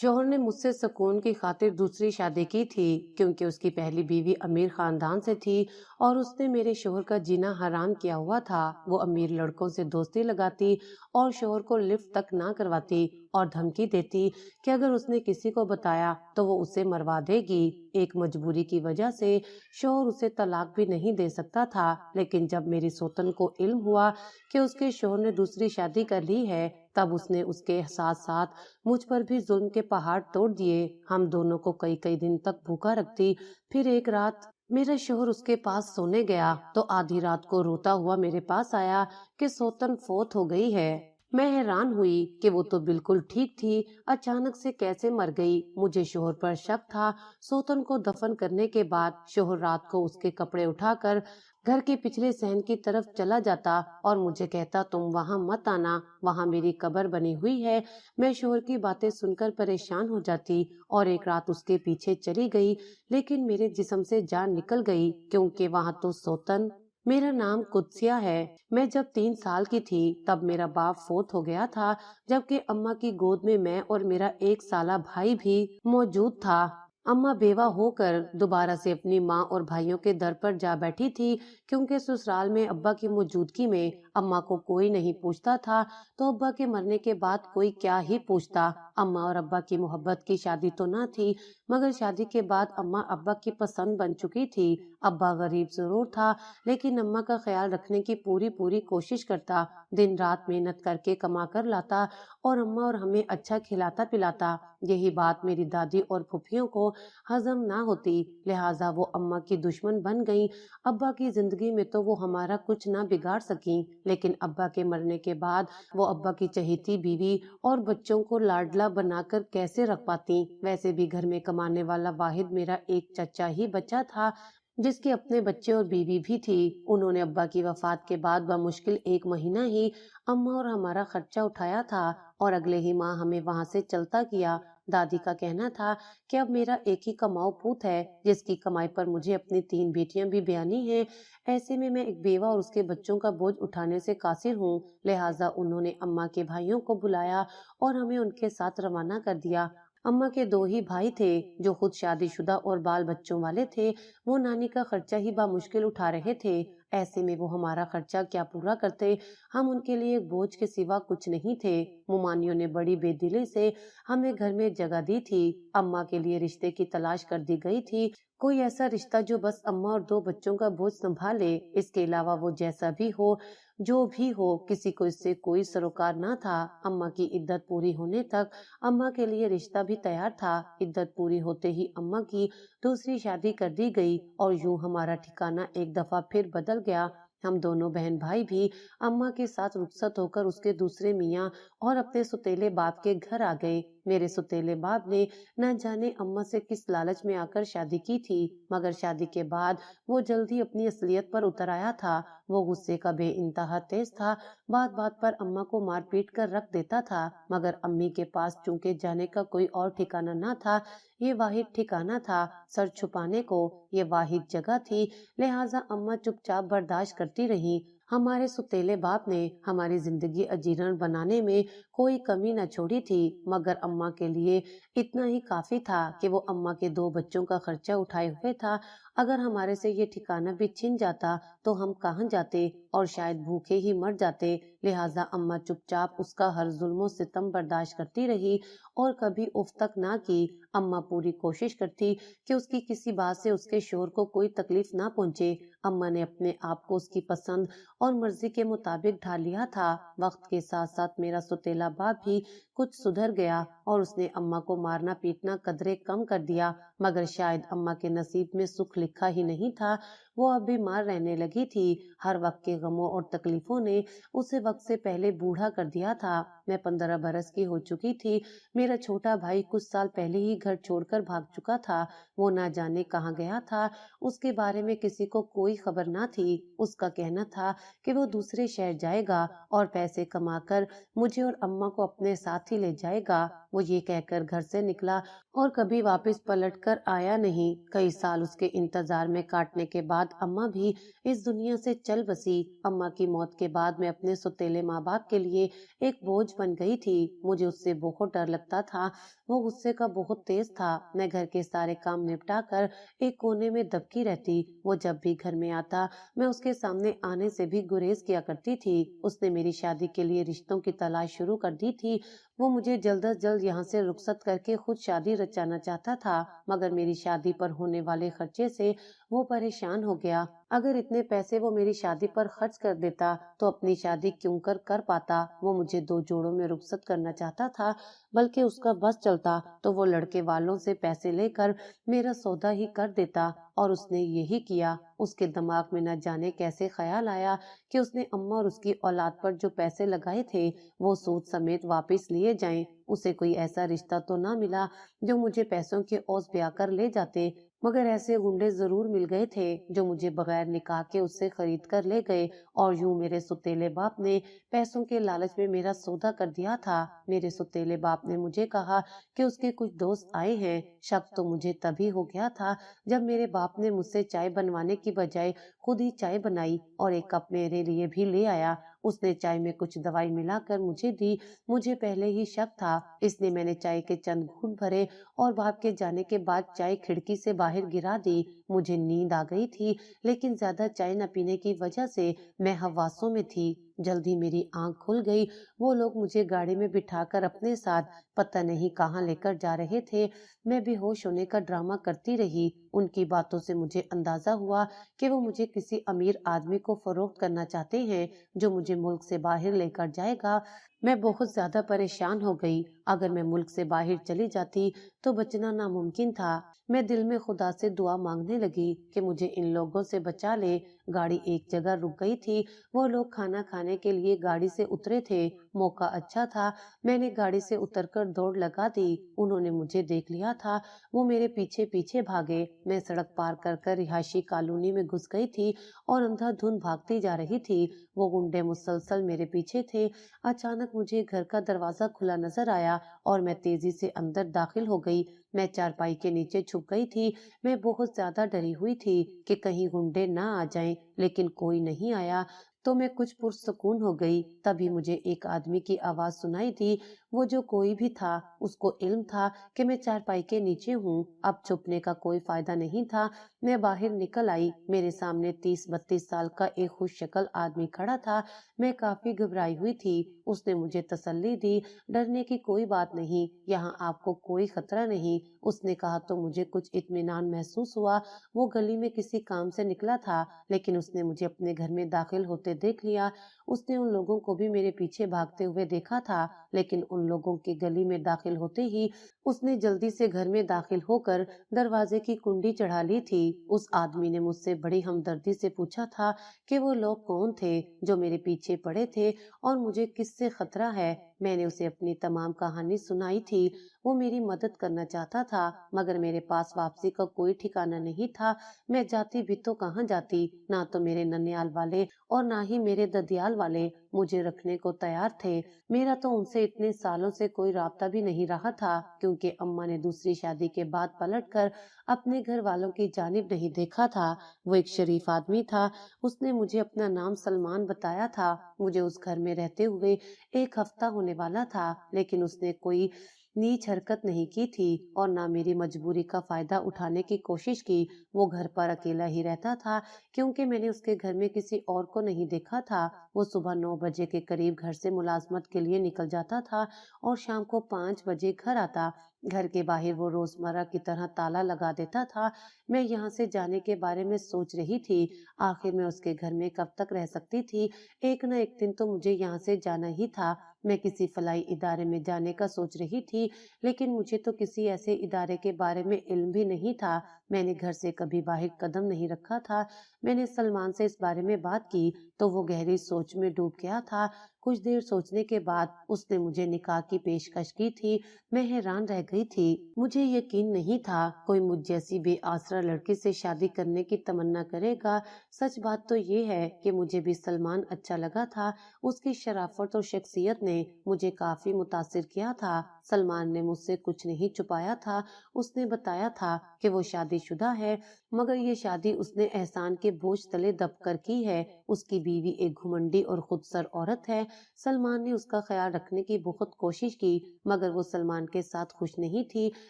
शौहर ने मुझसे सुकून की खातिर दूसरी शादी की थी, क्योंकि उसकी पहली बीवी अमीर खानदान से थी और उसने मेरे शौहर का जीना हराम किया हुआ था। वो अमीर लड़कों से दोस्ती लगाती और शौहर को लिफ्ट तक ना करवाती और धमकी देती कि अगर उसने किसी को बताया तो वो उसे मरवा देगी। एक मजबूरी की वजह से शौहर उसे तलाक भी नहीं दे सकता था, लेकिन जब मेरी सोतन को इल्म हुआ कि उसके शौहर ने दूसरी शादी कर ली है, तब उसने उसके साथ साथ मुझ पर भी जुल्म के पहाड़ तोड़ दिए। हम दोनों को कई कई दिन तक भूखा रखती। फिर एक रात मेरा शौहर उसके पास सोने गया तो आधी रात को रोता हुआ मेरे पास आया कि सोतन फोत हो गई है। मैं हैरान हुई कि वो तो बिल्कुल ठीक थी, अचानक से कैसे मर गई। मुझे शौहर पर शक था। सोतन को दफन करने के बाद शौहर रात को उसके कपड़े उठाकर घर के पिछले सहन की तरफ चला जाता और मुझे कहता, तुम वहां मत आना, वहां मेरी कब्र बनी हुई है। मैं शौहर की बातें सुनकर परेशान हो जाती और एक रात उसके पीछे चली गई, लेकिन मेरे जिस्म से जान निकल गई, क्योंकि वहां तो सोतन। मेरा नाम कुदसिया है। मैं जब 3 साल की थी तब मेरा बाप फोत हो गया था, जबकि अम्मा की गोद में मैं और मेरा 1 साला भाई भी मौजूद था। अम्मा बेवा होकर दोबारा से अपनी माँ और भाइयों के दर पर जा बैठी थी, क्योंकि ससुराल में अब्बा की मौजूदगी में अम्मा को कोई नहीं पूछता था, तो अब्बा के मरने के बाद कोई क्या ही पूछता। अम्मा और अब्बा की मोहब्बत की शादी तो न थी, मगर शादी के बाद अम्मा अब्बा की पसंद बन चुकी थी। अब्बा गरीब जरूर था, लेकिन अम्मा का ख्याल रखने की पूरी पूरी कोशिश करता, दिन रात मेहनत करके कमा कर लाता और अम्मा और हमें अच्छा खिलाता पिलाता। यही बात मेरी दादी और फुफियों को हजम ना होती, लिहाजा वो अम्मा की दुश्मन बन गईं। अब्बा की जिंदगी में तो वो हमारा कुछ ना बिगाड़ सकी, लेकिन अब्बा के मरने के बाद वो अब्बा की चहेती बीवी और बच्चों को लाडला बनाकर कैसे रख पाती। वैसे भी घर में कमाने वाला वाहिद मेरा एक चचा ही बच्चा था, जिसके अपने बच्चे और बीवी भी थी। उन्होंने अब्बा की वफात के बाद बमुश्किल 1 महीना ही अम्मा और हमारा खर्चा उठाया था और अगले ही माह हमें वहां से चलता किया। दादी का कहना था कि अब मेरा एक ही कमाऊ पूत है, जिसकी कमाई पर मुझे अपनी 3 बेटियां भी ब्यानी हैं। ऐसे में मैं एक बेवा और उसके बच्चों का बोझ उठाने से कासिर हूँ। लिहाजा उन्होंने अम्मा के भाइयों को बुलाया और हमें उनके साथ रवाना कर दिया। अम्मा के 2 ही भाई थे, जो खुद शादीशुदा और बाल बच्चों वाले थे। वो नानी का खर्चा ही बामुश्किल उठा रहे थे। ऐसे में वो हमारा खर्चा क्या पूरा करते। हम उनके लिए एक बोझ के सिवा कुछ नहीं थे। मुमानियों ने बड़ी बेदिली से हमें घर में जगह दी थी। अम्मा के लिए रिश्ते की तलाश कर दी गई थी, कोई ऐसा रिश्ता जो बस अम्मा और 2 बच्चों का बोझ संभाले। इसके अलावा वो जैसा भी हो, जो भी हो, किसी को इससे कोई सरोकार ना था। अम्मा की इद्दत पूरी होने तक अम्मा के लिए रिश्ता भी तैयार था। इद्दत पूरी होते ही अम्मा की दूसरी शादी कर दी गई और यूं हमारा ठिकाना एक दफा फिर बदल गया। हम दोनों बहन भाई भी अम्मा के साथ रुखसत होकर उसके दूसरे मियाँ और अपने सुतेले बाप के घर आ गए। मेरे सुतेले बाप ने न जाने अम्मा से किस लालच में आकर शादी की थी, मगर शादी के बाद वो जल्द ही अपनी असलियत पर उतर आया था। वो गुस्से का बेइंतहा तेज था, बात बात पर अम्मा को मार पीट कर रख देता था, मगर अम्मी के पास चूंकि जाने का कोई और ठिकाना न था, ये वाहिद ठिकाना था। सर छुपाने को ये वाहिद जगह थी, लिहाजा अम्मा चुपचाप बर्दाश्त करती रही। हमारे सुतेले बाप ने हमारी जिंदगी अजीर्ण बनाने में कोई कमी न छोड़ी थी, मगर अम्मा के लिए इतना ही काफी था कि वो अम्मा के 2 बच्चों का खर्चा उठाए हुए था। अगर हमारे से ये ठिकाना भी छिन जाता तो हम कहाँ जाते और शायद भूखे ही मर जाते। लिहाजा अम्मा चुपचाप उसका हर जुल्म सितम बर्दाश्त करती रही और कभी उफ तक ना की। अम्मा पूरी कोशिश करती कि उसकी किसी बात से उसके शोर को कोई तकलीफ ना पहुंचे। अम्मा ने अपने आप को उसकी पसंद और मर्जी के मुताबिक ढाल लिया था। वक्त के साथ साथ मेरा सुतेला बाप भी कुछ सुधर गया और उसने अम्मा को मारना पीटना कदरे कम कर दिया, मगर शायद अम्मा के नसीब में सुख लिखा ही नहीं था। वो अब बीमार रहने लगी थी। हर वक्त के गमों और तकलीफों ने उसे वक्त से पहले बूढ़ा कर दिया था। मैं 15 बरस की हो चुकी थी। मेरा छोटा भाई कुछ साल पहले ही घर छोड़कर भाग चुका था। वो ना जाने कहाँ गया था, उसके बारे में किसी को कोई खबर ना थी। उसका कहना था कि वो दूसरे शहर जाएगा और पैसे कमाकर मुझे और अम्मा को अपने साथ ही ले जाएगा। वो ये कहकर घर से निकला और कभी वापस पलट कर आया नहीं। कई साल उसके इंतजार में काटने के बाद अम्मा भी इस दुनिया से चल बसी। अम्मा की मौत के बाद मैं अपने सौतेले माँ बाप के लिए एक बोझ बन गई थी। मुझे उससे बहुत डर लगता था। वो गुस्से का बहुत तेज था। मैं घर के सारे काम निपटा कर एक कोने में दबकी रहती। वो जब भी घर में आता, मैं उसके सामने आने से भी गुरेज किया करती थी। उसने मेरी शादी के लिए रिश्तों की तलाश शुरू कर दी थी। वो मुझे जल्द अज जल्द यहाँ से रुखसत करके खुद शादी रचाना चाहता था, मगर मेरी शादी पर होने वाले खर्चे से वो परेशान हो गया। अगर इतने पैसे वो मेरी शादी पर खर्च कर देता तो अपनी शादी क्यों कर पाता। वो मुझे 2 जोड़ों में रुखसत करना चाहता था, बल्कि उसका बस चलता तो वो लड़के वालों से पैसे लेकर मेरा सौदा ही कर देता, और उसने यही किया। उसके दिमाग में न जाने कैसे ख्याल आया कि उसने अम्मा और उसकी औलाद पर जो पैसे लगाए थे वो सूद समेत वापस लिए जाएं। उसे कोई ऐसा रिश्ता तो ना मिला जो मुझे पैसों के ओस ब्याह कर ले जाते, मगर ऐसे गुंडे जरूर मिल गए थे जो मुझे बगैर निकाह के उससे खरीद कर ले गए, और यूं मेरे सुतेले बाप ने पैसों के लालच में मेरा सौदा कर दिया था। मेरे सुतेले बाप ने मुझे कहा कि उसके कुछ दोस्त आए हैं। शक तो मुझे तभी हो गया था जब मेरे बाप ने मुझसे चाय बनवाने की बजाय खुद ही चाय बनाई और एक कप मेरे लिए भी ले आया। उसने चाय में कुछ दवाई मिलाकर मुझे दी। मुझे पहले ही शक था, इसलिए मैंने चाय के चंद घूंट भरे और बाप के जाने के बाद चाय खिड़की से बाहर गिरा दी। मुझे नींद आ गई थी, लेकिन ज्यादा चाय न पीने की वजह से मैं हवासों में थी। जल्दी मेरी आंख खुल गई। वो लोग मुझे गाड़ी में बिठाकर अपने साथ पता नहीं कहाँ लेकर जा रहे थे। मैं बेहोश होने का ड्रामा करती रही। उनकी बातों से मुझे अंदाजा हुआ कि वो मुझे किसी अमीर आदमी को फरोख्त करना चाहते हैं जो मुझे मुल्क से बाहर लेकर जाएगा। मैं बहुत ज्यादा परेशान हो गई। अगर मैं मुल्क से बाहर चली जाती तो बचना नामुमकिन था। मैं दिल में खुदा से दुआ मांगने लगी कि मुझे इन लोगों से बचा ले। गाड़ी एक जगह रुक गई थी। वो लोग खाना खाने के लिए गाड़ी से उतरे थे। मौका अच्छा था। मैंने गाड़ी से उतरकर दौड़ लगा दी। उन्होंने मुझे देख लिया था। वो मेरे पीछे पीछे भागे। मैं सड़क पार कर रिहायशी कॉलोनी में घुस गई थी और अंधाधुंध भागती जा रही थी। वो गुंडे मुसलसल मेरे पीछे थे। अचानक मुझे घर का दरवाजा खुला नजर आया और मैं तेजी से अंदर दाखिल हो गई। मैं चारपाई के नीचे छुप गई थी। मैं बहुत ज्यादा डरी हुई थी कि कहीं गुंडे ना आ जाएं, लेकिन कोई नहीं आया तो मैं कुछ पुरसुकून हो गई। तभी मुझे एक आदमी की आवाज सुनाई दी। वो जो कोई भी था, उसको इल्म था कि मैं चारपाई के नीचे हूँ। अब छुपने का कोई फायदा नहीं था। मैं बाहर निकल आई। मेरे सामने 30-32 साल का एक खुश शक्ल आदमी खड़ा था। मैं काफी घबराई हुई थी। उसने मुझे तसल्ली दी, डरने की कोई बात नहीं, यहाँ आपको कोई खतरा नहीं। उसने कहा तो मुझे कुछ इत्मीनान महसूस हुआ। वो गली में किसी काम से निकला था, लेकिन उसने मुझे अपने घर में दाखिल होते देख लिया। उसने उन लोगों को भी मेरे पीछे भागते हुए देखा था, लेकिन उन लोगों की गली में दाखिल होते ही उसने जल्दी से घर में दाखिल होकर दरवाजे की कुंडी चढ़ा ली थी। उस आदमी ने मुझसे बड़ी हमदर्दी से पूछा था कि वो लोग कौन थे जो मेरे पीछे पड़े थे और मुझे किससे खतरा है। मैंने उसे अपनी तमाम कहानी सुनाई थी। वो मेरी मदद करना चाहता था, मगर मेरे पास वापसी का कोई ठिकाना नहीं था। मैं जाती भी तो कहाँ जाती। ना तो मेरे ननियाल वाले और ना ही मेरे ददियाल वाले मुझे रखने को तैयार थे। मेरा तो उनसे इतने सालों से कोई राब्ता भी नहीं रहा था, क्योंकि अम्मा ने दूसरी शादी के बाद पलटकर अपने घर वालों की जानिब नहीं देखा था। वो एक शरीफ आदमी था। उसने मुझे अपना नाम सलमान बताया था। मुझे उस घर में रहते हुए 1 हफ्ता होने वाला था, लेकिन उसने कोई नीच हरकत नहीं की थी और ना मेरी मजबूरी का फायदा उठाने की कोशिश की। वो घर पर अकेला ही रहता था, क्योंकि मैंने उसके घर में किसी और को नहीं देखा था। वो सुबह 9 बजे के करीब घर से मुलाजमत के लिए निकल जाता था और शाम को 5 बजे घर आता। घर के बाहर वो रोजमर्रा की तरह ताला लगा देता था। मैं यहाँ से जाने के बारे में सोच रही थी। आखिर मैं उसके घर में कब तक रह सकती थी। एक न एक दिन तो मुझे यहाँ से जाना ही था। मैं किसी फलाई इदारे में जाने का सोच रही थी, लेकिन मुझे तो किसी ऐसे इदारे के बारे में इल्म भी नहीं था। मैंने घर से कभी बाहर कदम नहीं रखा था। मैंने सलमान से इस बारे में बात की तो वो गहरी सोच में डूब गया था। कुछ देर सोचने के बाद उसने मुझे निकाह की पेशकश की थी। मैं हैरान रह गई थी। मुझे यकीन नहीं था कोई मुझ जैसी बेआसरा लड़की से शादी करने की तमन्ना करेगा। सच बात तो ये है कि मुझे भी सलमान अच्छा लगा था। उसकी शराफत और शख्सियत ने मुझे काफी मुतासिर किया था। सलमान ने मुझसे कुछ नहीं छुपाया था। उसने बताया था कि वो शादीशुदा है, मगर ये शादी उसने एहसान के बोझ तले दबकर की है। उसकी बीवी एक घुमंडी और खुदसर औरत है। सलमान ने उसका ख्याल रखने की बहुत कोशिश की, मगर वो सलमान के साथ खुश नहीं थी,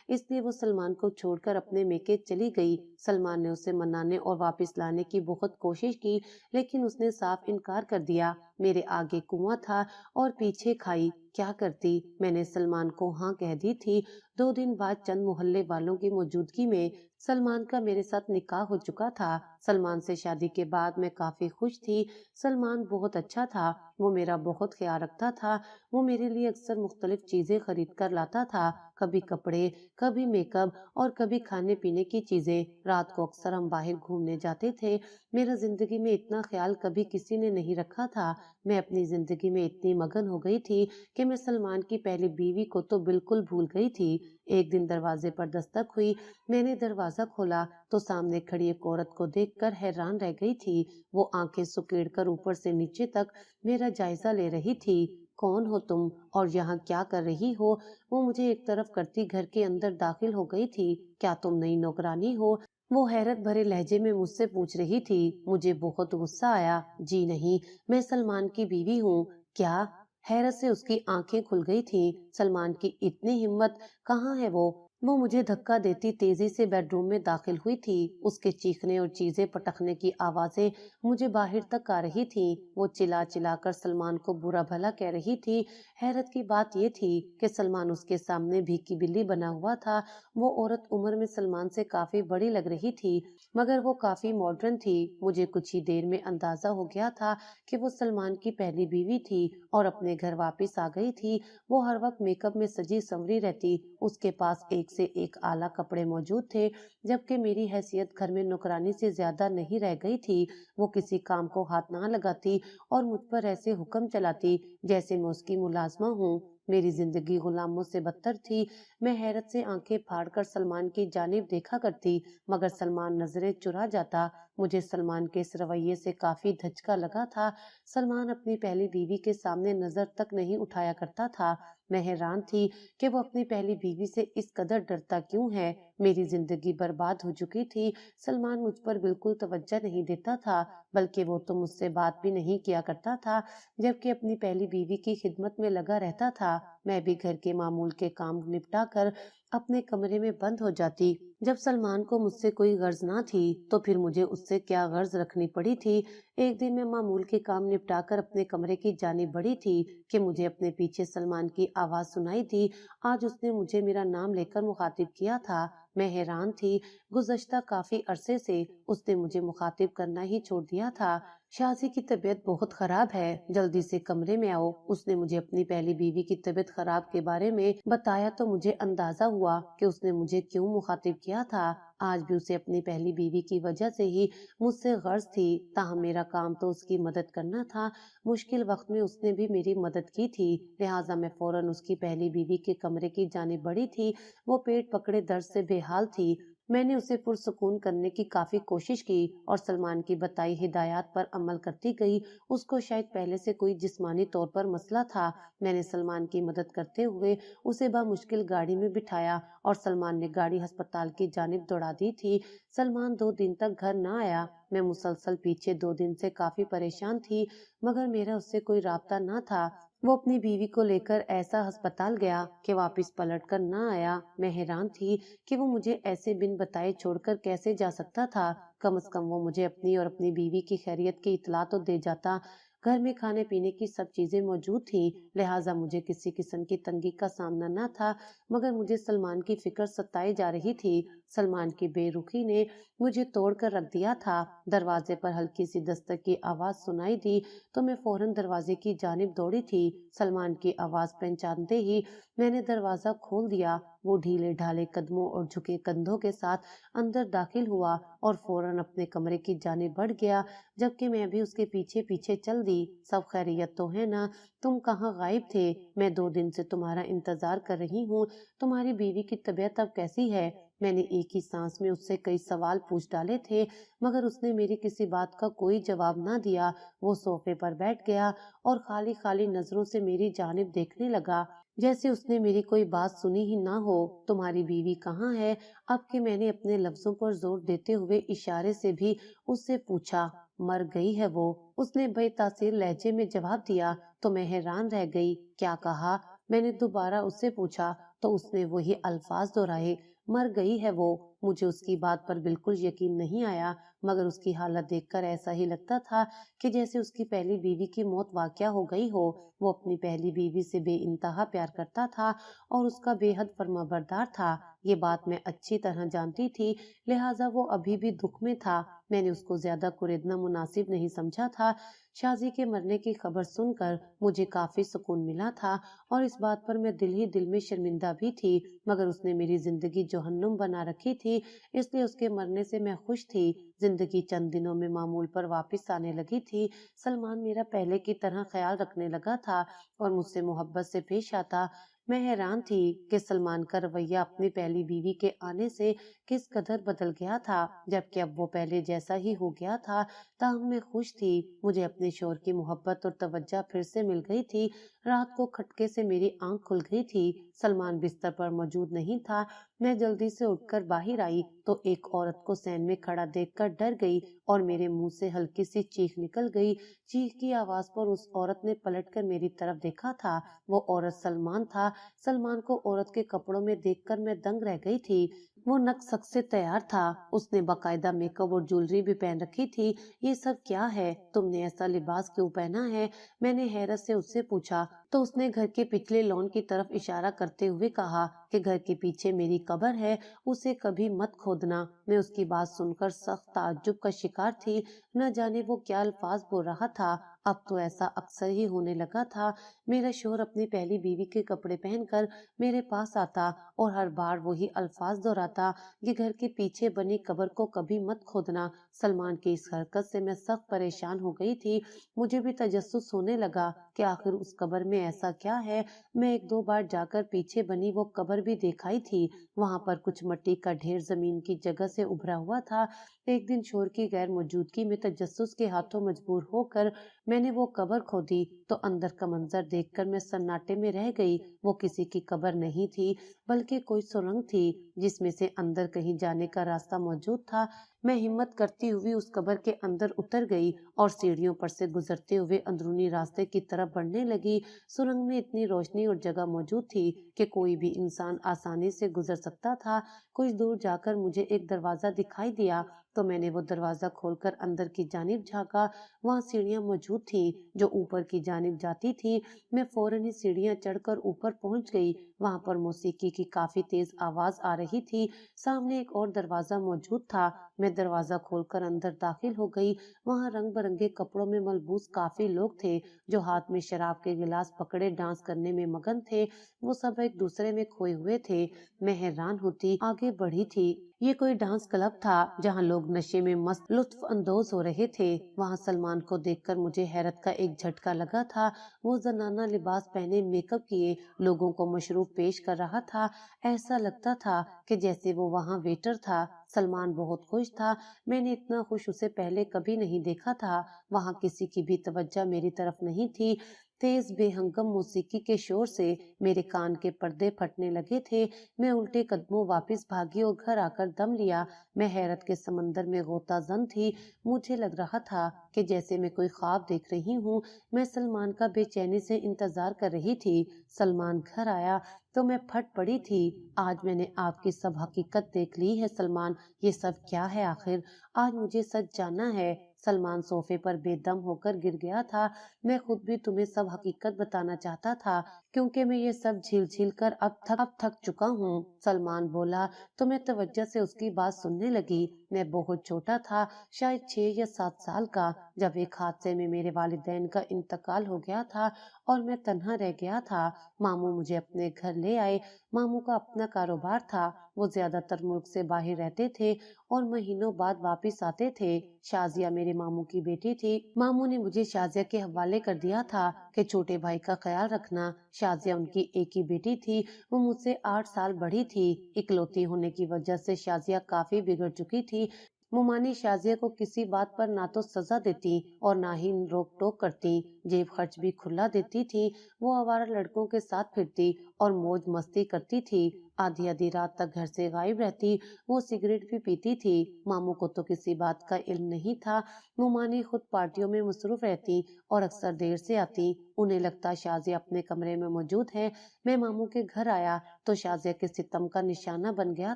इसलिए वो सलमान को छोड़कर अपने मेके चली गई। सलमान ने उसे मनाने और वापस लाने की बहुत कोशिश की, लेकिन उसने साफ इनकार कर दिया। मेरे आगे कुआं था और पीछे खाई। क्या करती? मैंने सलमान को हाँ कह दी थी। 2 दिन बाद चंद मोहल्ले वालों की मौजूदगी में सलमान का मेरे साथ निकाह हो चुका था। सलमान से शादी के बाद मैं काफी खुश थी। सलमान बहुत अच्छा था। वो मेरा बहुत ख्याल रखता था। वो मेरे लिए अक्सर मुख्तलिफ चीजें खरीद कर लाता था, कभी कपड़े, कभी मेकअप और कभी खाने पीने की चीजें। रात को अक्सर हम बाहर घूमने जाते थे। मेरा जिंदगी में इतना ख्याल कभी किसी ने नहीं रखा था। मैं अपनी जिंदगी में इतनी मगन हो गई थी कि मैं सलमान की पहली बीवी को तो बिल्कुल भूल गई थी। एक दिन दरवाजे पर दस्तक हुई। मैंने दरवाजा खोला तो सामने खड़ी एक औरत को देखकर हैरान रह गई थी। वो आंखें सुकेड़कर ऊपर से नीचे तक मेरा जायजा ले रही थी। कौन हो तुम और यहाँ क्या कर रही हो? वो मुझे एक तरफ करती घर के अंदर दाखिल हो गई थी। क्या तुम नई नौकरानी हो? वो हैरत भरे लहजे में मुझसे पूछ रही थी। मुझे बहुत गुस्सा आया। जी नहीं, मैं सलमान की बीवी हूँ। क्या? हैरत से उसकी आंखें खुल गई थी। सलमान की इतनी हिम्मत! कहाँ है वो? वो मुझे धक्का देती तेजी से बेडरूम में दाखिल हुई थी। उसके चीखने और चीजें पटकने की आवाजें मुझे बाहर तक आ रही थी। वो चिल्ला चिल्लाकर सलमान को बुरा भला कह रही थी। हैरत की बात ये थी कि सलमान उसके सामने भीगी बिल्ली बना हुआ था। वो औरत उम्र में सलमान से काफी बड़ी लग रही थी, मगर वो काफी मॉडर्न थी। मुझे कुछ ही देर में अंदाजा हो गया था कि वो सलमान की पहली बीवी थी और अपने घर वापस आ गई थी। वो हर वक्त मेकअप में सजी संवरी रहती। उसके पास एक से एक आला कपड़े मौजूद थे, जबकि मेरी हैसियत घर में नौकरानी से ज्यादा नहीं रह गई थी। वो किसी काम को हाथ ना लगाती और मुझ पर ऐसे हुक्म चलाती जैसे मैं उसकी मुलाजमा हूँ। मेरी जिंदगी गुलामों से बदतर थी। मैं हैरत से आंखें फाड़कर सलमान की जानिब देखा करती, मगर सलमान नजरें चुरा जाता। मुझे सलमान के इस रवैये से काफी धचका लगा था। सलमान अपनी पहली बीवी के सामने नजर तक नहीं उठाया करता था। मैं हैरान थी कि वो अपनी पहली बीवी से इस कदर डरता क्यों है। मेरी जिंदगी बर्बाद हो चुकी थी। सलमान मुझ पर बिल्कुल तवज्जो नहीं देता था, बल्कि वो तो मुझसे बात भी नहीं किया करता था, जबकि अपनी पहली बीवी की खिदमत में लगा रहता था। मैं भी घर के मामूल के काम निपटा कर अपने कमरे में बंद हो जाती। जब सलमान को मुझसे कोई गर्ज ना थी, तो फिर मुझे उससे क्या गर्ज रखनी पड़ी थी। एक दिन मैं मामूल के काम निपटाकर अपने कमरे की जानिब बढ़ी थी कि मुझे अपने पीछे सलमान की आवाज सुनाई दी। आज उसने मुझे मेरा नाम लेकर मुखातिब किया था। मैं हैरान थी। गुज़श्ता काफी अरसे से उसने मुझे मुखातिब करना ही छोड़ दिया था। शाजी की तबीयत बहुत खराब है, जल्दी से कमरे में आओ। उसने मुझे अपनी पहली बीवी की तबीयत खराब के बारे में बताया तो मुझे अंदाजा हुआ कि उसने मुझे क्यों मुखातिब किया था। आज भी उसे अपनी पहली बीवी की वजह से ही मुझसे गर्ज थी। ताहम मेरा काम तो उसकी मदद करना था। मुश्किल वक्त में उसने भी मेरी मदद की थी, लिहाजा मैं फौरन उसकी पहली बीवी के कमरे की जानिब बढ़ी थी। वो पेट पकड़े दर्द से बेहाल थी। मैंने उसे पुरसुकून करने की काफी कोशिश की और सलमान की बताई हिदायत पर अमल करती गई। उसको शायद पहले से कोई जिस्मानी तौर पर मसला था। मैंने सलमान की मदद करते हुए उसे बामुश्किल गाड़ी में बिठाया और सलमान ने गाड़ी अस्पताल की जानिब दौड़ा दी थी। सलमान 2 दिन तक घर न आया। मैं मुसलसल पीछे 2 दिन से काफी परेशान थी, मगर मेरा उससे कोई राब्ता न था। वो अपनी बीवी को लेकर ऐसा अस्पताल गया कि वापस पलट कर न आया। मैं हैरान थी कि वो मुझे ऐसे बिन बताए छोड़कर कैसे जा सकता था। कम से कम वो मुझे अपनी और अपनी बीवी की खैरियत की इतला तो दे जाता। घर में खाने पीने की सब चीजें मौजूद थी, लिहाजा मुझे किसी किस्म की तंगी का सामना न था, मगर मुझे सलमान की फिक्र सताई जा रही थी। सलमान की बेरुखी ने मुझे तोड़ कर रख दिया था। दरवाजे पर हल्की सी दस्तक की आवाज सुनाई दी तो मैं फौरन दरवाजे की जानिब दौड़ी थी। सलमान की आवाज पहचानते ही मैंने दरवाजा खोल दिया। وہ ڈھیلے ڈھالے قدموں اور جھکے کندھوں کے ساتھ اندر داخل ہوا اور فوراً اپنے کمرے کی جانب بڑھ گیا، جبکہ میں بھی اس کے پیچھے پیچھے چل دی۔ سب خیریت تو ہے نا؟ تم کہاں غائب تھے؟ میں 2 دن سے تمہارا انتظار کر رہی ہوں۔ تمہاری بیوی کی طبیعت اب کیسی ہے؟ میں نے ایک ہی سانس میں اس سے کئی سوال پوچھ ڈالے تھے، مگر اس نے میری کسی بات کا کوئی جواب نہ دیا۔ وہ صوفے پر بیٹھ گیا اور خالی خالی نظروں سے میری جانب دیکھنے لگا، جیسے اس نے میری کوئی بات سنی ہی نہ ہو۔ تمہاری بیوی کہاں ہے؟ اب کہ میں نے اپنے لفظوں پر زور دیتے ہوئے اشارے سے بھی اس سے پوچھا۔ مر گئی ہے وہ، اس نے بے تاثیر لہجے میں جواب دیا۔ تو میں حیران رہ گئی۔ کیا کہا؟ میں نے دوبارہ اس سے پوچھا تو اس نے وہی الفاظ دہرائے، مر گئی ہے وہ۔ مجھے اس کی بات پر بالکل یقین نہیں آیا، مگر اس کی حالت دیکھ کر ایسا ہی لگتا تھا کہ جیسے اس کی پہلی بیوی کی موت واقعہ ہو گئی ہو۔ وہ اپنی پہلی بیوی سے بے انتہا پیار کرتا تھا اور اس کا بے حد فرمانبردار تھا۔ یہ بات میں اچھی طرح جانتی تھی، لہٰذا وہ ابھی بھی دکھ میں تھا۔ میں نے اس کو زیادہ کریدنا مناسب نہیں سمجھا تھا۔ شازی کے مرنے کی خبر سن کر مجھے کافی سکون ملا تھا اور اس بات پر میں دل ہی دل میں شرمندہ بھی تھی، مگر اس نے میری زندگی جہنم بنا رکھی تھی، اس لیے اس کے مرنے سے میں خوش تھی۔ زندگی چند دنوں میں معمول پر واپس آنے لگی تھی۔ سلمان میرا پہلے کی طرح خیال رکھنے لگا تھا اور مجھ سے محبت سے پیش آتا۔ میں حیران تھی کہ سلمان کا رویہ اپنی پہلی بیوی کے آنے سے کس قدر بدل گیا تھا، جبکہ اب وہ پہلے جیسا ہی ہو گیا تھا۔ تاہم میں خوش تھی، مجھے اپنے شوہر کی محبت اور توجہ پھر سے مل گئی تھی۔ رات کو کھٹکے سے میری آنکھ کھل گئی تھی۔ سلمان بستر پر موجود نہیں تھا۔ میں جلدی سے اٹھ کر باہر آئی تو ایک عورت کو صحن میں کھڑا دیکھ کر ڈر گئی اور میرے منہ سے ہلکی سی چیخ نکل گئی۔ چیخ کی آواز پر اس عورت نے پلٹ کر میری طرف دیکھا تھا۔ وہ عورت سلمان تھا۔ سلمان کو عورت کے کپڑوں میں دیکھ کر میں دنگ رہ گئی تھی۔ وہ نک سک سے تیار تھا۔ اس نے باقاعدہ میک اپ اور جولری بھی پہن رکھی تھی۔ یہ سب کیا ہے؟ تم نے ایسا لباس کیوں پہنا ہے؟ میں نے حیرت سے اس سے پوچھا تو اس نے گھر کے پچھلے لان کی طرف اشارہ کرتے ہوئے کہا کہ گھر کے پیچھے میری قبر ہے، اسے کبھی مت کھودنا۔ میں اس کی بات سن کر سخت تعجب کا شکار تھی۔ نہ جانے وہ کیا الفاظ بول رہا تھا۔ اب تو ایسا اکثر ہی ہونے لگا تھا۔ میرا شوہر اپنی پہلی بیوی کے کپڑے پہن کر میرے پاس آتا اور ہر بار وہی الفاظ دہراتا کہ گھر کے پیچھے بنی قبر کو کبھی مت کھودنا۔ سلمان کی اس حرکت سے میں سخت پریشان ہو گئی تھی۔ مجھے بھی تجسس ہونے لگا کہ آخر اس قبر میں ایسا کیا ہے۔ میں 1-2 بار جا کر پیچھے بنی وہ قبر بھی دیکھائی تھی۔ وہاں پر کچھ مٹی کا ڈھیر زمین کی جگہ سے ابھرا ہوا تھا۔ ایک دن شوہر کی غیر موجودگی میں تجسس کے ہاتھوں مجبور ہو کر میں نے وہ قبر کھودی تو اندر کا منظر دیکھ کر میں سناٹے میں رہ گئی۔ وہ کسی کی قبر نہیں تھی، بلکہ کوئی سرنگ تھی جس میں سے اندر کہیں جانے کا راستہ موجود تھا۔ میں ہمت کرتی ہوئی اس قبر کے اندر اتر گئی اور سیڑھیوں پر سے گزرتے ہوئے اندرونی راستے کی طرف بڑھنے لگی۔ سرنگ میں اتنی روشنی اور جگہ موجود تھی کہ کوئی بھی انسان آسانی سے گزر سکتا تھا۔ کچھ دور جا کر مجھے ایک دروازہ دکھائی دیا تو میں نے وہ دروازہ کھول کر اندر کی جانب جھانکا۔ وہاں سیڑھیاں موجود تھیں جو اوپر کی جانب جاتی تھی۔ میں فوراً ہی سیڑھیاں چڑھ کر اوپر پہنچ گئی۔ وہاں پر موسیقی کی کافی تیز آواز آ رہی تھی۔ سامنے ایک اور دروازہ موجود تھا۔ میں دروازہ کھول کر اندر داخل ہو گئی۔ وہاں رنگ برنگے کپڑوں میں ملبوس کافی لوگ تھے جو ہاتھ میں شراب کے گلاس پکڑے ڈانس کرنے میں مگن تھے۔ وہ سب ایک دوسرے میں کھوئے ہوئے تھے۔ میں حیران ہوتی آگے بڑھی تھی۔ یہ کوئی ڈانس کلب تھا جہاں لوگ نشے میں مست لطف اندوز ہو رہے تھے۔ وہاں سلمان کو دیکھ کر مجھے حیرت کا ایک جھٹکا لگا تھا۔ وہ زنانہ لباس پہنے، میک اپ کیے، لوگوں کو مشروب پیش کر رہا تھا۔ ایسا لگتا تھا کہ جیسے وہ وہاں ویٹر تھا۔ سلمان بہت خوش تھا۔ میں نے اتنا خوش اسے پہلے کبھی نہیں دیکھا تھا۔ وہاں کسی کی بھی توجہ میری طرف نہیں تھی۔ تیز بے ہنگم موسیقی کے شور سے میرے کان کے پردے پھٹنے لگے تھے۔ میں الٹے قدموں واپس بھاگی اور گھر آ کر دم لیا۔ میں حیرت کے سمندر میں غوطہ زن تھی۔ مجھے لگ رہا تھا کہ جیسے میں کوئی خواب دیکھ رہی ہوں۔ میں سلمان کا بے چینی سے انتظار کر رہی تھی۔ سلمان گھر آیا تو میں پھٹ پڑی تھی۔ آج میں نے آپ کی سب حقیقت دیکھ لی ہے سلمان، یہ سب کیا ہے آخر؟ آج مجھے سچ جاننا ہے۔ سلمان صوفے پر بے دم ہو کر گر گیا تھا۔ میں خود بھی تمہیں سب حقیقت بتانا چاہتا تھا क्योंकि मैं ये सब झील झील कर अब थक चुका हूँ। सलमान बोला तो मैं तवज्जो से उसकी बात सुनने लगी। मैं बहुत छोटा था, शायद 6 या 7 साल का, जब एक हादसे में मेरे वालिदैन का इंतकाल हो गया था और मैं तन्हा रह गया था। मामू मुझे अपने घर ले आए। मामू का अपना कारोबार था। वो ज्यादातर मुल्क से बाहर रहते थे और महीनों बाद वापस आते थे। शाजिया मेरे मामू की बेटी थी। मामू ने मुझे शाजिया के हवाले कर दिया था कि छोटे भाई का ख्याल रखना। शाजिया उनकी एक ही बेटी थी। वो मुझसे 8 साल बड़ी थी। इकलौती होने की वजह से शाजिया काफी बिगड़ चुकी थी। मुमानी शाजिया को किसी बात पर ना तो सजा देती और ना ही रोक टोक करती। जेब खर्च भी खुला देती थी। वो आवारा लड़कों के साथ फिरती और मौज मस्ती करती थी। आधी आधी रात तक घर से गायब रहती। वो सिगरेट भी पीती थी। मामू को तो किसी बात का इल्म नहीं था। मुमानी खुद पार्टियों में मसरूफ रहती और अक्सर देर से आती। उन्हें लगता शाजिया अपने कमरे में मौजूद है। मैं मामू के घर आया तो शाजिया के सितम का निशाना बन गया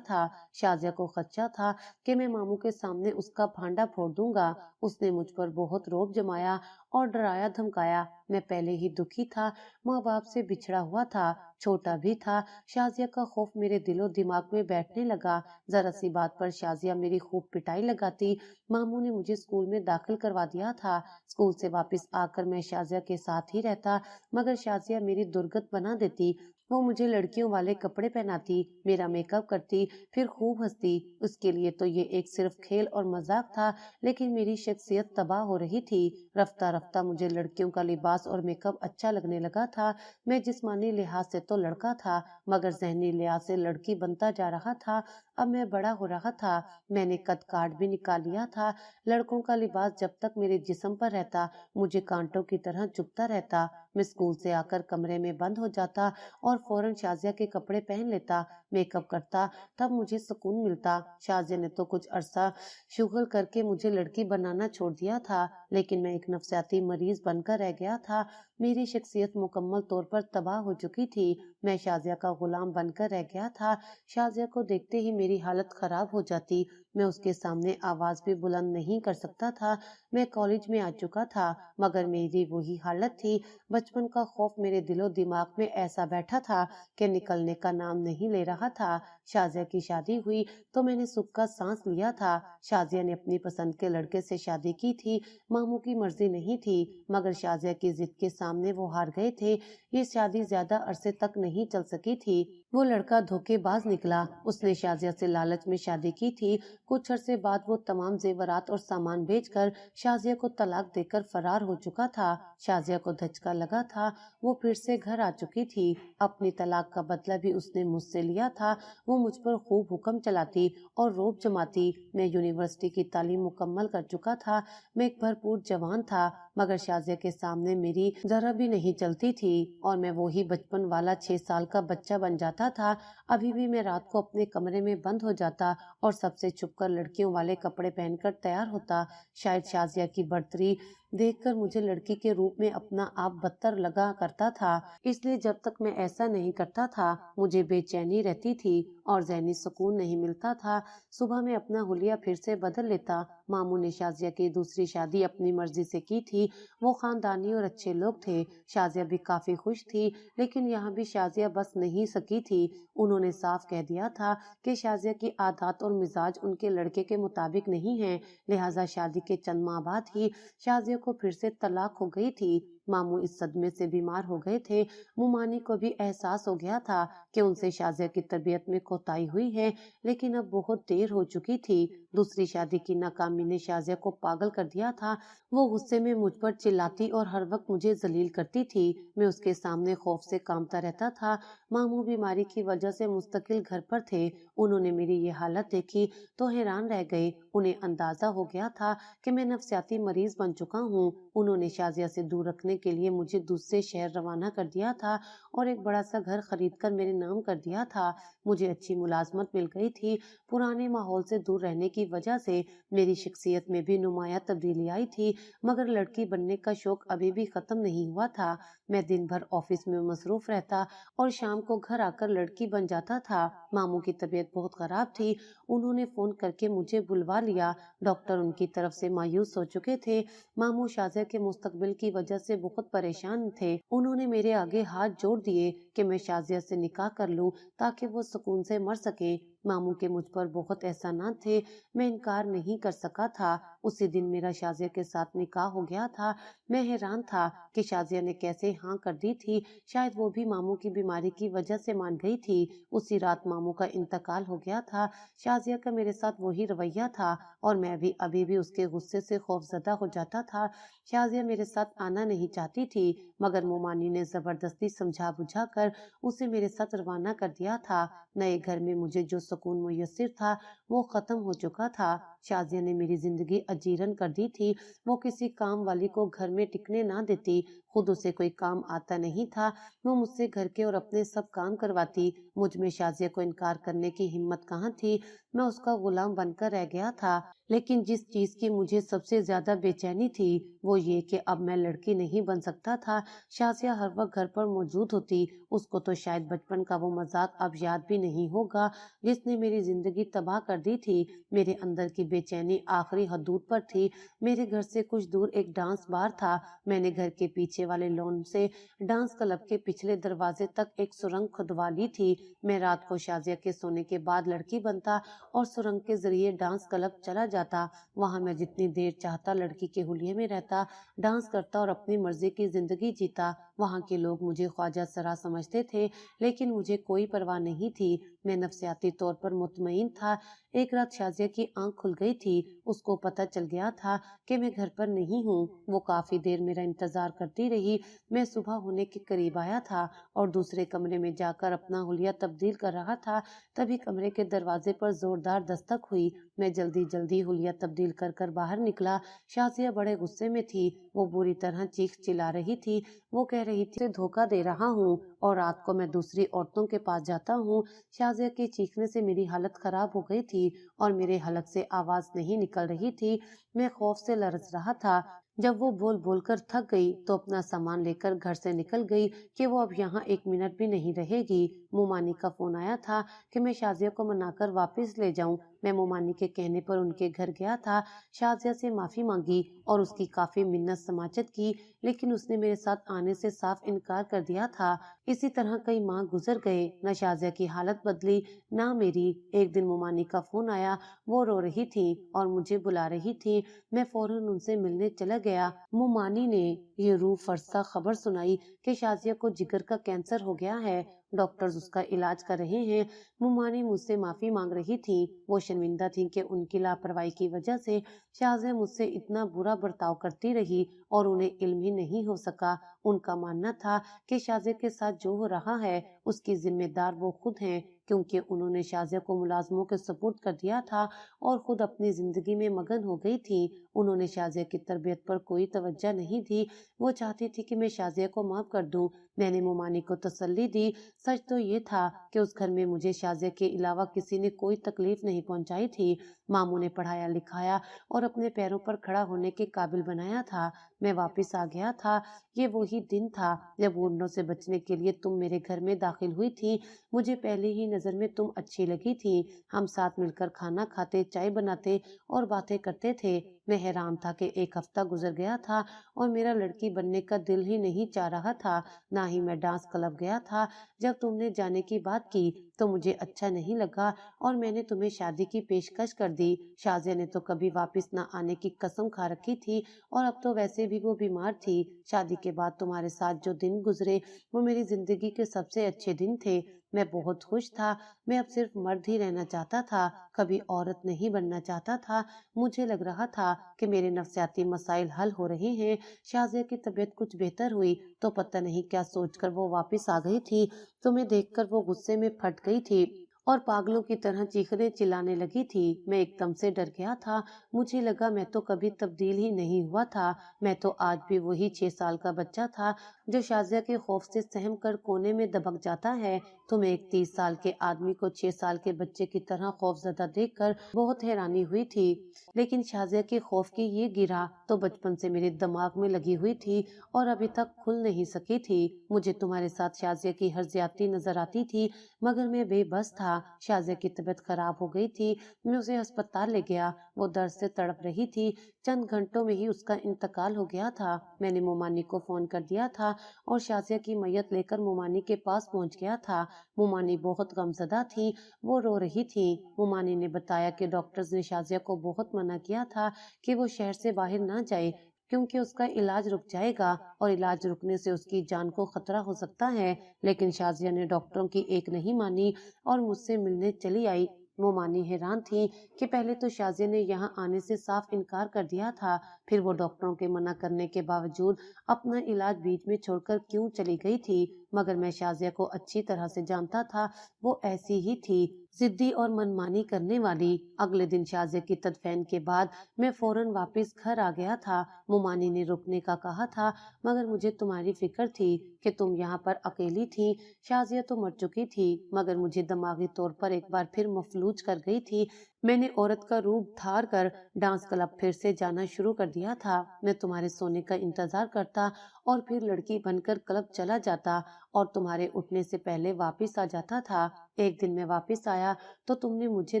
था। शाजिया को खदशा था कि मैं मामू के सामने उसका भांडा फोड़ दूंगा। उसने मुझ पर बहुत रौब जमाया और डराया धमकाया। मैं पहले ही दुखी था, माँ बाप से बिछड़ा हुआ था, छोटा भी था। शाजिया का खौफ मेरे दिलो दिमाग में बैठने लगा। जरा सी बात पर शाजिया मेरी खूब पिटाई लगाती। मामू ने मुझे स्कूल में दाखिल करवा दिया था। स्कूल से वापस आकर मैं शाजिया के साथ ही रहता, मगर शाजिया मेरी दुर्गत बना देती। वो मुझे लड़कियों वाले कपड़े पहनाती, मेरा मेकअप करती, फिर खूब हंसती। उसके लिए तो ये एक सिर्फ खेल और मजाक था, लेकिन मेरी शख्सियत तबाह हो रही थी। रफ्ता रफ्ता मुझे लड़कियों का लिबास और मेकअप अच्छा लगने लगा था। मैं जिस्मानी लिहाज से तो लड़का था, मगर जहनी लिहाज से लड़की बनता जा रहा था। अब मैं बड़ा हो रहा था। मैंने कद काट भी निकाल लिया था। लड़कों का लिबास जब तक मेरे जिस्म पर रहता, मुझे कांटों की तरह चुभता रहता। मैं स्कूल से आकर कमरे में बंद हो जाता और फौरन शाजिया के कपड़े पहन लेता, मेकअप करता, तब मुझे सुकून मिलता। शाजिया ने तो कुछ अरसा शुगल करके मुझे लड़की बनाना छोड़ दिया था, लेकिन मैं एक नफसियाती मरीज बनकर रह गया था। मेरी शख्सियत मुकम्मल तौर पर तबाह हो चुकी थी। मैं शाजिया का गुलाम बनकर रह गया था। शाजिया को देखते ही मेरी हालत खराब हो जाती। मैं उसके सामने आवाज भी बुलंद नहीं कर सकता था। मैं कॉलेज में आ चुका था, मगर मेरी वही हालत थी। बचपन का खौफ मेरे दिलो दिमाग में ऐसा बैठा था कि निकलने का नाम नहीं ले रहा था। शाजिया की शादी हुई तो मैंने सुख का सांस लिया था। शाजिया ने अपनी पसंद के लड़के से शादी की थी। मामू की मर्जी नहीं थी, मगर शाजिया की जिद के सामने वो हार गए थे। ये शादी ज्यादा अरसे तक नहीं चल सकी थी। वो लड़का धोखेबाज निकला। उसने शाजिया से लालच में शादी की थी। कुछ अरसे बाद वो तमाम जेवरात और सामान बेचकर शाजिया को तलाक देकर फरार हो चुका था। शाजिया को धचका लगा था। वो फिर से घर आ चुकी थी। अपनी तलाक का बदला भी उसने मुझसे लिया था। वो मुझ पर खूब हुक्म चलाती और रौब जमाती। मैं यूनिवर्सिटी की तालीम मुकम्मल कर चुका था। मैं एक भरपूर जवान था, मगर शाजिया के सामने मेरी जरा भी नहीं चलती थी और मैं वही बचपन वाला 6 साल का बच्चा बन जाता था। अभी भी मैं रात को अपने कमरे में बंद हो जाता और सबसे छुपकर लड़कियों वाले कपड़े पहनकर तैयार होता। शायद शाजिया की बढ़तरी देखकर मुझे लड़की के रूप में अपना आप बदतर लगा करता था, इसलिए जब तक मैं ऐसा नहीं करता था मुझे बेचैनी रहती थी और ज़हनी सुकून नहीं मिलता था। सुबह में अपना हुलिया फिर से बदल लेता। मामू ने शाजिया की दूसरी शादी अपनी मर्जी से की थी। वो खानदानी और अच्छे लोग थे। शाजिया भी काफी खुश थी, लेकिन यहाँ भी शाजिया बस नहीं सकी थी। उन्होंने साफ कह दिया था कि शाजिया की आदत और मिजाज उनके लड़के के मुताबिक नहीं है, लिहाजा शादी के चंद माह बाद ही शाजिया को फिर से तलाक हो गई थी। मामू इस सदमे से बीमार हो गए थे। मुमानी को भी एहसास हो गया था कि उनसे शाजिया की तबीयत में कोताही हुई है, लेकिन अब बहुत देर हो चुकी थी। दूसरी शादी की नाकामी ने शाजिया को पागल कर दिया था। वो गुस्से में मुझ पर चिल्लाती और हर वक्त मुझे जलील करती थी। मैं उसके सामने खौफ से कांपता रहता था। मामू बीमारी की वजह से मुस्तकिल घर पर थे। उन्होंने मेरी ये हालत देखी तो हैरान रह गए। उन्हें अंदाजा हो गया था कि मैं नफसियाती मरीज बन चुका हूँ। उन्होंने शाजिया से दूर रखने के लिए मुझे दूसरे शहर रवाना कर दिया था और एक बड़ा सा घर खरीद कर मेरे नाम कर दिया था। मुझे अच्छी मुलाजमत मिल गई थी। पुराने माहौल से दूर रहने की वजह से मेरी शख्सियत में भी नुमाया तब्दीली आई थी, मगर लड़की बनने का शौक अभी भी खत्म नहीं हुआ था। मैं दिन भर ऑफिस में मसरूफ रहता और शाम को घर आकर लड़की बन जाता था। मामू की तबीयत बहुत खराब थी। उन्होंने फोन करके मुझे बुलवा लिया। डॉक्टर उनकी तरफ से मायूस हो चुके थे। मामू शाजिया के मुस्तकबिल की वजह से बहुत परेशान थे। उन्होंने मेरे आगे हाथ जोड़ दिए कि मैं शाजिया से निकाह कर लूं ताकि वो सुकून से मर सके। मामू के मुझ पर बहुत एहसानात थे, मैं इनकार नहीं कर सका था। उसी दिन मेरा शाजिया के साथ निकाह हो गया था। मैं हैरान था कि शाजिया ने कैसे हाँ कर दी थी। शायद वो भी मामू की बीमारी की वजह से मान गई थी। उसी रात मामू का इंतकाल हो गया था। शाजिया का मेरे साथ वही रवैया था और मैं भी अभी भी उसके गुस्से से खौफजदा हो जाता था। शाजिया मेरे साथ आना नहीं चाहती थी, मगर मोमानी ने जबरदस्ती समझा बुझा कर उसे मेरे साथ रवाना कर दिया था। नए घर में मुझे जो सुकून मुयस्सर था वो खत्म हो चुका था। शाजिया ने मेरी जिंदगी अजीरन कर दी थी। वो किसी काम वाली को घर में टिकने ना देती, खुद उसे कोई काम आता नहीं था। वो मुझसे घर के और अपने सब काम करवाती। मुझ में शाजिया को इनकार करने की हिम्मत कहाँ थी। मैं उसका गुलाम बनकर रह गया था। लेकिन जिस चीज की मुझे सबसे ज्यादा बेचैनी थी वो ये कि अब मैं लड़की नहीं बन सकता था। शाजिया हर वक्त घर पर मौजूद होती। उसको तो शायद बचपन का वो मजाक अब याद भी नहीं होगा जिसने मेरी जिंदगी तबाह कर दी थी। मेरे अंदर की बेचैनी आखिरी हदूद पर थी। मेरे घर से कुछ दूर एक डांस बार था। मैंने घर के पीछे वाले लॉन से डांस क्लब के पिछले दरवाजे तक एक सुरंग खुदवा ली थी। मैं रात को शाजिया के सोने के बाद लड़की बनता और सुरंग के जरिए डांस क्लब चला जाता। वहां मैं जितनी देर चाहता लड़की के हुलिये में रहता, डांस करता और अपनी मर्जी की जिंदगी जीता। वहां के लोग मुझे ख्वाजा सरा समझते थे, लेकिन मुझे कोई परवाह नहीं थी। मैं नफ्सियाती तौर पर मुतमईन था। एक रात शाजिया की आंख खुल गई थी। उसको पता चल गया था कि मैं घर पर नहीं हूँ। वो काफी देर मेरा इंतजार करती रही। मैं सुबह होने के करीब आया था और दूसरे कमरे में जाकर अपना हुलिया तब्दील कर रहा था। तभी कमरे के दरवाजे पर जोरदार दस्तक हुई। मैं जल्दी जल्दी हुलिया तब्दील कर कर बाहर निकला। शाजिया बड़े गुस्से में थी। वो बुरी तरह चीख चिल्ला रही थी। वो कह रही थी, "उसे धोखा दे रहा हूँ और रात को मैं दूसरी औरतों के पास जाता हूँ।" शाजिया के चीखने से मेरी हालत खराब हो गई थी और मेरे हलक से आवाज नहीं निकल रही थी। मैं खौफ से लरज रहा था। जब वो बोल बोल कर थक गई तो अपना सामान लेकर घर से निकल गई कि वो अब यहाँ एक मिनट भी नहीं रहेगी। मोमानी का फोन आया था कि मैं शाजिया को मनाकर वापस ले जाऊं। मैं मोमानी के कहने पर उनके घर गया था। शाजिया से माफी मांगी और उसकी काफी मिन्नत समाजत की, लेकिन उसने मेरे साथ आने से साफ इनकार कर दिया था। इसी तरह कई माह गुजर गए, न शाजिया की हालत बदली ना मेरी। एक दिन मोमानी का फोन आया। वो रो रही थी और मुझे बुला रही थी। मैं फौरन उनसे मिलने चला गया। मोमानी ने ये रूह फरसा खबर सुनाई कि शाजिया को जिगर का कैंसर हो गया है। डॉक्टर्स उसका इलाज कर रहे हैं। मोमानी मुझसे माफी मांग रही थी। वो शर्मिंदा थी कि उनकी लापरवाही की वजह से शाजिया मुझसे इतना बुरा बर्ताव करती रही और उन्हें इल्म ही नहीं हो सका। उनका मानना था कि शाजिया के साथ जो हो रहा है उसकी जिम्मेदार वो खुद हैं, क्योंकि उन्होंने शाजिया को मुलाजमों के सुपुर्द कर दिया था और खुद अपनी जिंदगी में मगन हो गई थी। उन्होंने शाजिया की तरबियत पर कोई तवज्जो नहीं दी। वो चाहती थी कि मैं शाजिया को माफ कर दूं। मैंने मोमानी को तसल्ली दी। सच तो ये था कि उस घर में मुझे शाजिया के अलावा किसी ने कोई तकलीफ नहीं पहुंचाई थी। मामू ने पढ़ाया लिखाया और अपने पैरों पर खड़ा होने के काबिल बनाया था। मैं वापस आ गया था। ये वही दिन था जब उड़नों से बचने के लिए तुम मेरे घर में दाखिल हुई थी। मुझे पहले ही नजर में तुम अच्छी लगी थी। हम साथ मिलकर खाना खाते, चाय बनाते और बातें करते थे। मैं हैरान था कि एक हफ्ता गुजर गया था और मेरा लड़की बनने का दिल ही नहीं चाह रहा था। ना ही मैं डांस क्लब गया था। जब तुमने जाने की बात की तो मुझे अच्छा नहीं लगा और मैंने तुम्हें शादी की पेशकश कर दी। शाजिया ने तो कभी वापस न आने की कसम खा रखी थी और अब तो वैसे भी वो बीमार थी। शादी के बाद तुम्हारे साथ जो दिन गुजरे वो मेरी जिंदगी के सबसे अच्छे दिन थे। मैं बहुत खुश था। मैं अब सिर्फ मर्द ही रहना चाहता था, कभी औरत नहीं बनना चाहता था। मुझे लग रहा था कि मेरे नफ्सियाती मसाइल हल हो रहे हैं। शाजिया की तबीयत कुछ बेहतर हुई तो पता नहीं क्या सोचकर वो वापस आ गई थी। तुम्हें देखकर वो गुस्से में फट गई थी और पागलों की तरह चीखने चिल्लाने लगी थी। मैं एकदम से डर गया था। मुझे लगा मैं तो कभी तब्दील ही नहीं हुआ था। मैं तो आज भी वही 6 साल का बच्चा था। جو شازیہ کے خوف سے سہم کر کونے میں دبک جاتا ہے۔ تمہیں ایک 30 سال کے آدمی کو 6 سال کے بچے کی طرح خوف زدہ دیکھ کر بہت حیرانی ہوئی تھی، لیکن شازیہ کے خوف کی یہ گرہ تو بچپن سے میرے دماغ میں لگی ہوئی تھی اور ابھی تک کھل نہیں سکی تھی۔ مجھے تمہارے ساتھ شازیہ کی ہر زیادتی نظر آتی تھی، مگر میں بے بس تھا۔ شازیہ کی طبیعت خراب ہو گئی تھی، میں اسے ہسپتال لے گیا، وہ درد سے تڑپ رہی تھی، چند گھنٹوں میں ہی اس کا انتقال ہو گیا تھا۔ میں نے مومانی کو فون کر دیا تھا اور شازیہ کی میت لے کر مومانی کے پاس پہنچ گیا تھا۔ مومانی بہت غمزدہ تھی، وہ رو رہی تھی۔ مومانی نے بتایا کہ ڈاکٹرز نے شازیہ کو بہت منع کیا تھا کہ وہ شہر سے باہر نہ جائے، کیونکہ اس کا علاج رک جائے گا اور علاج رکنے سے اس کی جان کو خطرہ ہو سکتا ہے، لیکن شازیہ نے ڈاکٹروں کی ایک نہیں مانی اور مجھ سے ملنے چلی آئی۔ مومانی حیران تھی کہ پہلے تو شازیہ نے یہاں آنے سے صاف انکار کر دیا تھا، پھر وہ ڈاکٹروں کے منع کرنے کے باوجود اپنا علاج بیچ میں چھوڑ کر کیوں چلی گئی تھی، مگر میں شازیہ کو اچھی طرح سے جانتا تھا، وہ ایسی ہی تھی، ضدی اور منمانی کرنے والی۔ اگلے دن شازیہ کی تدفین کے بعد میں فوراً واپس گھر آ گیا تھا۔ مومانی نے رکنے کا کہا تھا، مگر مجھے تمہاری فکر تھی کہ تم یہاں پر اکیلی تھی۔ شازیہ تو مر چکی تھی، مگر مجھے دماغی طور پر ایک بار پھر مفلوج کر گئی تھی۔ میں نے عورت کا روپ دھار کر ڈانس کلب پھر سے جانا شروع کر دیا تھا۔ میں تمہارے سونے کا انتظار کرتا اور پھر لڑکی بن کر کلب چلا جاتا اور تمہارے اٹھنے سے پہلے واپس آ جاتا تھا۔ ایک دن میں واپس آیا تو تم نے مجھے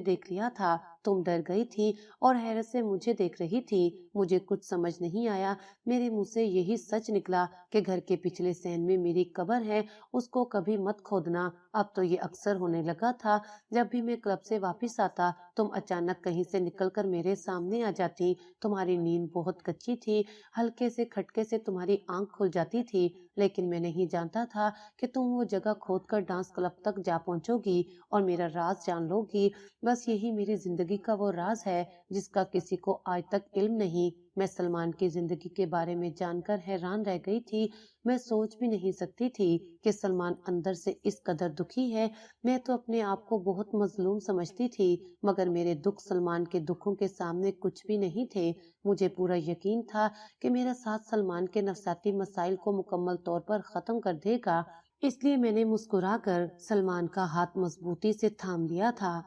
دیکھ لیا تھا، تم ڈر گئی تھی اور حیرت سے مجھے دیکھ رہی تھی۔ مجھے کچھ سمجھ نہیں آیا، میرے منہ سے یہی سچ نکلا کہ گھر کے پچھلے صحن میں میری قبر ہے، اس کو کبھی مت کھودنا۔ اب تو یہ اکثر ہونے لگا تھا، جب بھی میں کلب سے واپس آتا تم اچانک کہیں سے نکل کر میرے سامنے آ جاتی۔ تمہاری نیند بہت کچی تھی، ہلکے سے کھٹکے سے تمہاری آنکھ کھل جاتی تھی، لیکن میں نہیں جانتا تھا کہ تم وہ جگہ کھود کر ڈانس کلب تک جا پہنچو گی اور میرا راز جان لو گی۔ بس یہی میری زندگی کا وہ راز ہے جس کا کسی کو آج تک علم نہیں۔ میں سلمان کی زندگی کے بارے میں جان کر حیران رہ گئی تھی، میں سوچ بھی نہیں سکتی تھی کہ سلمان اندر سے اس قدر دکھی ہے۔ میں تو اپنے آپ کو بہت مظلوم سمجھتی تھی، مگر میرے دکھ سلمان کے دکھوں کے سامنے کچھ بھی نہیں تھے۔ مجھے پورا یقین تھا کہ میرا ساتھ سلمان کے نفسیاتی مسائل کو مکمل طور پر ختم کر دے گا، اس لیے میں نے مسکرا کر سلمان کا ہاتھ مضبوطی سے تھام لیا تھا۔